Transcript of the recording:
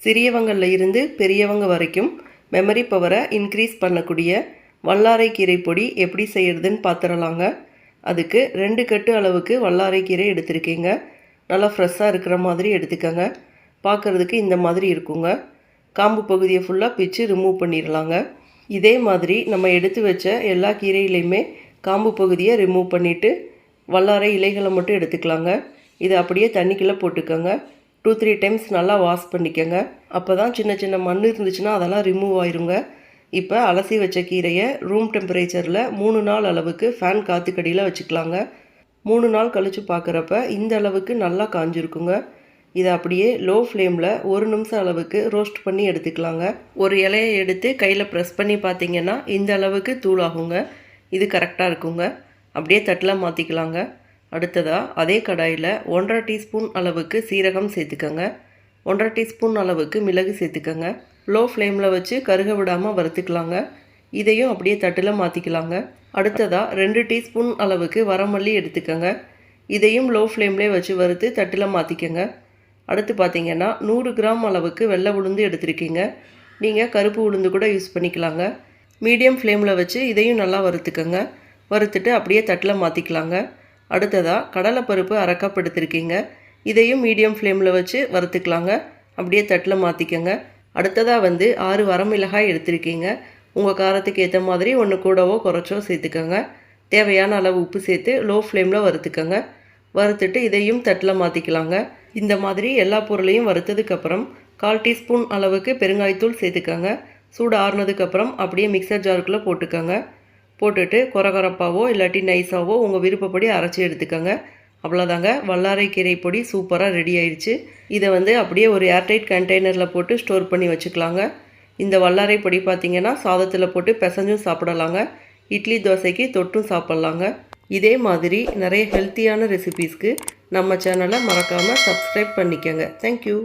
சிறியவங்கள்ல இருந்து பெரியவங்க வரைக்கும் மெமரி பவரை இன்க்ரீஸ் பண்ணக்கூடிய வல்லாரை கீரை பொடி எப்படி செய்யறதுன்னு பார்த்துடலாங்க. அதுக்கு 2 கட்டு அளவுக்கு வல்லாரை கீரை எடுத்திருக்கீங்க. நல்லா ஃப்ரெஷ்ஷாக இருக்கிற மாதிரி எடுத்துக்கோங்க. பார்க்குறதுக்கு இந்த மாதிரி இருக்குங்க. காம்பு பகுதியை ஃபுல்லாக பிச்சு ரிமூவ் பண்ணிடலாங்க. இதே மாதிரி நம்ம எடுத்து வச்ச எல்லா கீரையிலையுமே காம்பு பகுதியை ரிமூவ் பண்ணிவிட்டு வல்லாரை இலைகளை மட்டும் எடுத்துக்கலாங்க. இதை அப்படியே தண்ணிக்குள்ளே போட்டுக்கோங்க. 2-3 டைம்ஸ் நல்லா வாஷ் பண்ணிக்கோங்க. அப்போ தான் சின்ன சின்ன மண் இருந்துச்சுன்னா அதெல்லாம் ரிமூவ் ஆயிருங்க. இப்போ அலசி வச்ச கீரையை ரூம் டெம்பரேச்சரில் 3 நாள் அளவுக்கு ஃபேன் காற்றுக்கடியில் வச்சுக்கலாங்க. 3 நாள் கழித்து பார்க்குறப்ப இந்த அளவுக்கு நல்லா காஞ்சிருக்குங்க. இதை அப்படியே லோ ஃப்ளேமில் 1 நிமிஷம் அளவுக்கு ரோஸ்ட் பண்ணி எடுத்துக்கலாங்க. ஒரு இலையை எடுத்து கையில் ப்ரெஸ் பண்ணி பார்த்தீங்கன்னா இந்த அளவுக்கு தூளாகுங்க. இது கரெக்டாக இருக்குங்க. அப்படியே தட்டில் மாற்றிக்கலாங்க. அடுத்ததாக அதே கடாயில் 1/2 டீஸ்பூன் அளவுக்கு சீரகம் சேர்த்துக்கோங்க. 1/2 டீஸ்பூன் அளவுக்கு மிளகு சேர்த்துக்கோங்க. லோ ஃப்ளேமில் வச்சு கருக விடாமல் வறுத்துக்கலாங்க. இதையும் அப்படியே தட்டில் மாற்றிக்கலாங்க. அடுத்ததாக 2 டீஸ்பூன் அளவுக்கு வரமல்லி எடுத்துக்கோங்க. இதையும் லோ ஃப்ளேம்லேயே வச்சு வறுத்து தட்டில் மாற்றிக்கோங்க. அடுத்து பார்த்திங்கன்னா 100 கிராம் அளவுக்கு வெள்ளை உளுந்து எடுத்துருக்கீங்க. நீங்கள் கருப்பு உளுந்து கூட யூஸ் பண்ணிக்கலாங்க. மீடியம் ஃப்ளேமில் வச்சு இதையும் நல்லா வறுத்துக்கோங்க. வறுத்துட்டு அப்படியே தட்டில் மாற்றிக்கலாங்க. அடுத்ததாக கடலைப்பருப்பு 1/2 கப் எடுத்துருக்கீங்க. இதையும் மீடியம் ஃப்ளேமில் வச்சு வறுத்துக்கலாங்க. அப்படியே தட்டில் மாற்றிக்கோங்க. அடுத்ததாக 6 வரமிளகாய் எடுத்துருக்கீங்க. உங்கள் காரத்துக்கு ஏற்ற மாதிரி ஒன்று கூடவோ குறைச்சோ சேர்த்துக்கோங்க. தேவையான அளவு உப்பு சேர்த்து லோ ஃப்ளேமில் வறுத்துக்கோங்க. வறுத்துட்டு இதையும் தட்டில் மாற்றிக்கலாங்க. இந்த மாதிரி எல்லா பொருளையும் வறுத்ததுக்கப்புறம் 1/4 டீஸ்பூன் அளவுக்கு பெருங்காயத்தூள் சேர்த்துக்கோங்க. சூடு ஆறுனதுக்கப்புறம் அப்படியே மிக்சர் ஜாருக்குள்ளே போட்டுக்கோங்க. போட்டுட்டு கொரகொரப்பாவோ இல்லாட்டி நைஸாவோ உங்கள் விருப்பப்படி அரைச்சி எடுத்துக்கோங்க. அவ்வளோதாங்க, வல்லாரை கீரை பொடி சூப்பராக ரெடி ஆயிடுச்சு. இதை அப்படியே ஒரு ஏர்டைட் கண்டெய்னரில் போட்டு ஸ்டோர் பண்ணி வச்சுக்கலாங்க. இந்த வல்லாரை பொடி பார்த்திங்கன்னா சாதத்தில் போட்டு பிசைஞ்சும் சாப்பிடலாங்க. இட்லி தோசைக்கு தொட்டும் சாப்பிட்லாங்க. இதே மாதிரி நிறைய ஹெல்த்தியான ரெசிபீஸ்க்கு நம்ம சேனலை மறக்காமல் சப்ஸ்கிரைப் பண்ணிக்கோங்க. தேங்க்யூ.